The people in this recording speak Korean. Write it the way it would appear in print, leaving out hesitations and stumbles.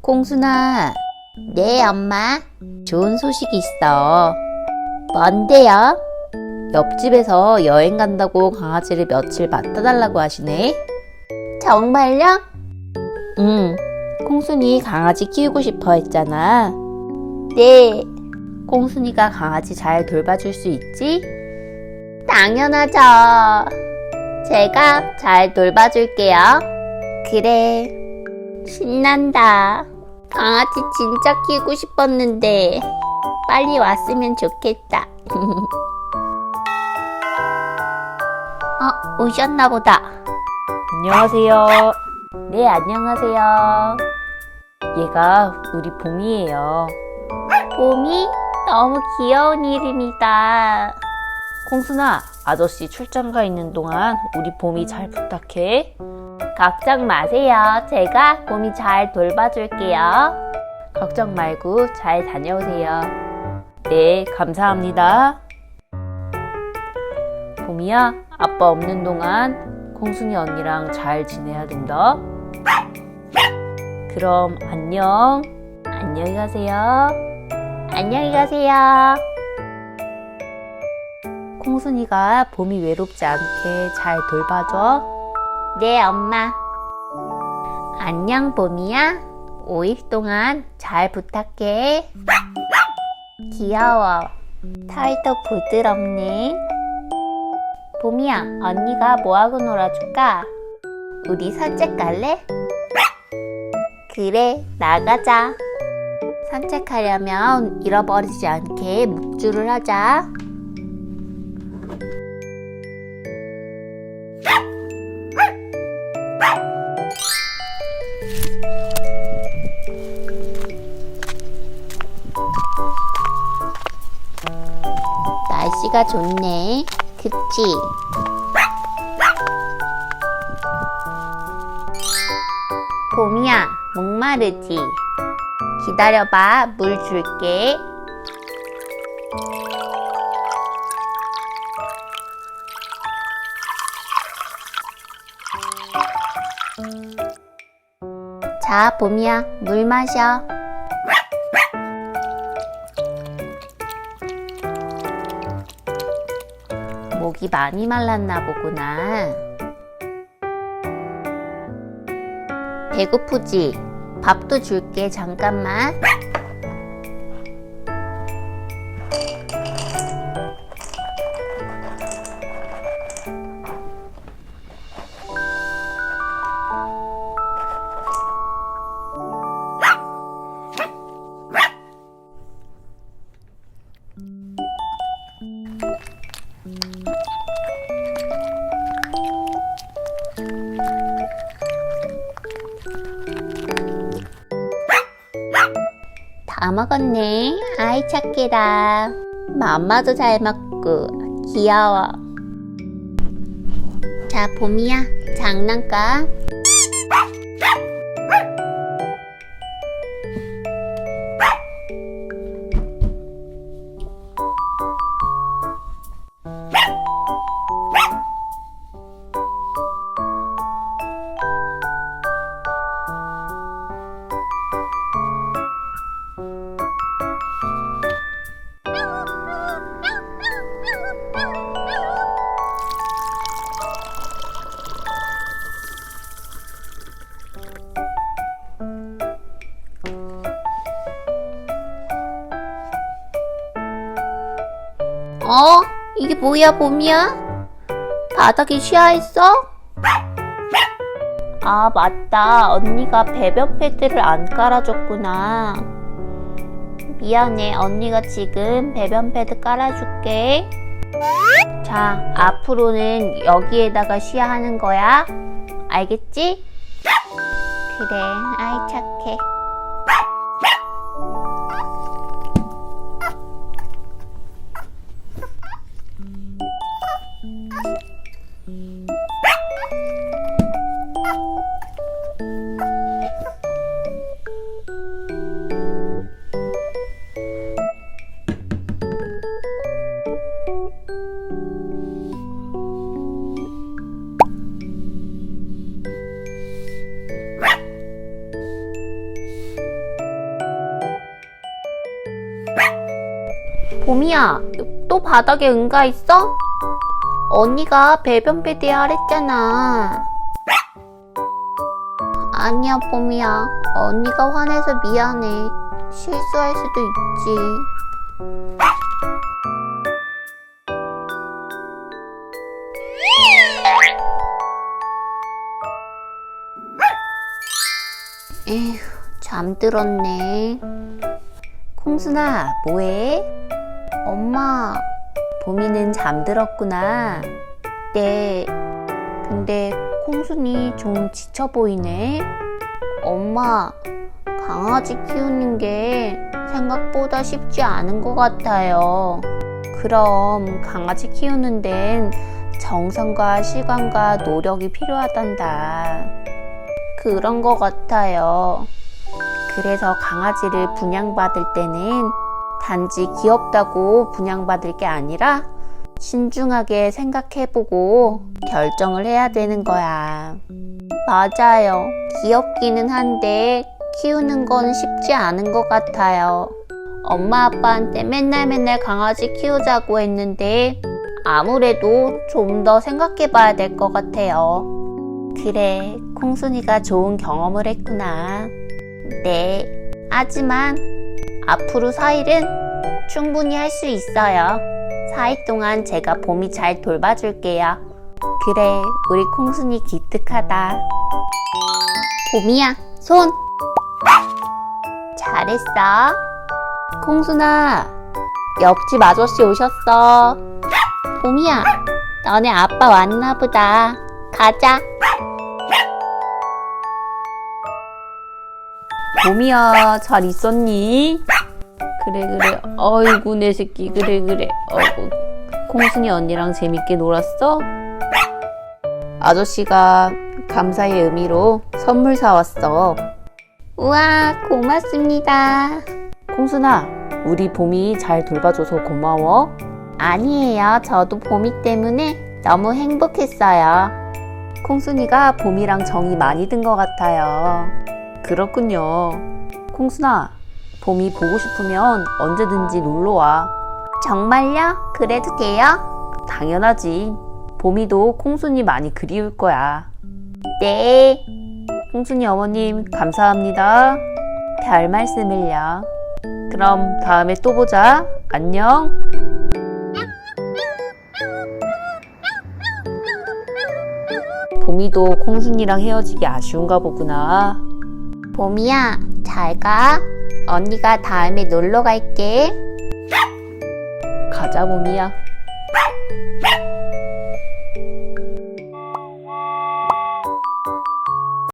콩순아, 네, 엄마. 좋은 소식이 있어. 뭔데요? 옆집에서 여행 간다고 강아지를 며칠 맡아달라고 하시네. 정말요? 응, 콩순이 강아지 키우고 싶어 했잖아. 네. 콩순이가 강아지 잘 돌봐줄 수 있지? 당연하죠. 제가 잘 돌봐줄게요. 그래. 신난다. 강아지 진짜 키우고 싶었는데 빨리 왔으면 좋겠다. 오셨나 보다. 안녕하세요. 네, 안녕하세요. 얘가 우리 봄이에요. 봄이? 너무 귀여운 이름이다. 콩순아, 아저씨 출장 가 있는 동안 우리 봄이 잘 부탁해. 걱정 마세요. 제가 봄이 잘 돌봐줄게요. 걱정 말고 잘 다녀오세요. 네, 감사합니다. 봄이야, 아빠 없는 동안 콩순이 언니랑 잘 지내야 된다. 그럼 안녕. 안녕히 가세요. 안녕히 가세요. 콩순이가 봄이 외롭지 않게 잘 돌봐줘. 네, 엄마. 안녕, 봄이야. 5일 동안 잘 부탁해. 귀여워. 털도 부드럽네. 봄이야, 언니가 뭐하고 놀아줄까? 우리 산책 갈래? 그래, 나가자. 산책하려면 잃어버리지 않게 묵주를 하자. 날씨가 좋네. 그치? 봄이야, 목마르지? 기다려봐, 물 줄게. 자, 봄이야, 물 마셔. 목이 많이 말랐나 보구나. 배고프지? 밥도 줄게, 잠깐만. 다 먹었네. 아이 착해라. 맘마도 잘 먹고 귀여워. 자, 봄이야, 장난감. 이게 뭐야, 봄이야? 바닥에 쉬어있어? 아, 맞다. 언니가 배변 패드를 안 깔아줬구나. 미안해. 언니가 지금 배변 패드 깔아줄게. 자, 앞으로는 여기에다가 쉬어야 하는 거야. 알겠지? 그래, 아이 착해. 봄이야, 또 바닥에 응가 있어? 언니가 배변 패드 하랬잖아. 아니야, 봄이야. 언니가 화내서 미안해. 실수할 수도 있지. 에휴, 잠들었네. 콩순아, 뭐해? 엄마, 봄이는 잠들었구나. 네, 근데 콩순이 좀 지쳐 보이네. 엄마, 강아지 키우는 게 생각보다 쉽지 않은 것 같아요. 그럼 강아지 키우는 데는 정성과 시간과 노력이 필요하단다. 그런 것 같아요. 그래서 강아지를 분양받을 때는 단지 귀엽다고 분양받을 게 아니라 신중하게 생각해보고 결정을 해야 되는 거야. 맞아요. 귀엽기는 한데 키우는 건 쉽지 않은 것 같아요. 엄마 아빠한테 맨날 강아지 키우자고 했는데 아무래도 좀 더 생각해봐야 될 것 같아요. 그래, 콩순이가 좋은 경험을 했구나. 네, 하지만 앞으로 4일은 충분히 할 수 있어요. 4일 동안 제가 봄이 잘 돌봐줄게요. 그래, 우리 콩순이 기특하다. 봄이야, 손! 잘했어. 콩순아, 옆집 아저씨 오셨어. 봄이야, 너네 아빠 왔나보다. 가자. 봄이야, 잘 있었니? 그래. 어이구, 내 새끼. 그래. 어이구. 콩순이 언니랑 재밌게 놀았어? 아저씨가 감사의 의미로 선물 사왔어. 우와, 고맙습니다. 콩순아, 우리 봄이 잘 돌봐줘서 고마워. 아니에요. 저도 봄이 때문에 너무 행복했어요. 콩순이가 봄이랑 정이 많이 든 것 같아요. 그렇군요. 콩순아, 봄이 보고 싶으면 언제든지 놀러와. 정말요? 그래도 돼요? 당연하지. 봄이도 콩순이 많이 그리울 거야. 네. 콩순이 어머님, 감사합니다. 별 말씀을요. 그럼 다음에 또 보자. 안녕. 봄이도 콩순이랑 헤어지기 아쉬운가 보구나. 봄이야, 잘 가. 언니가 다음에 놀러 갈게. 가자, 봄이야.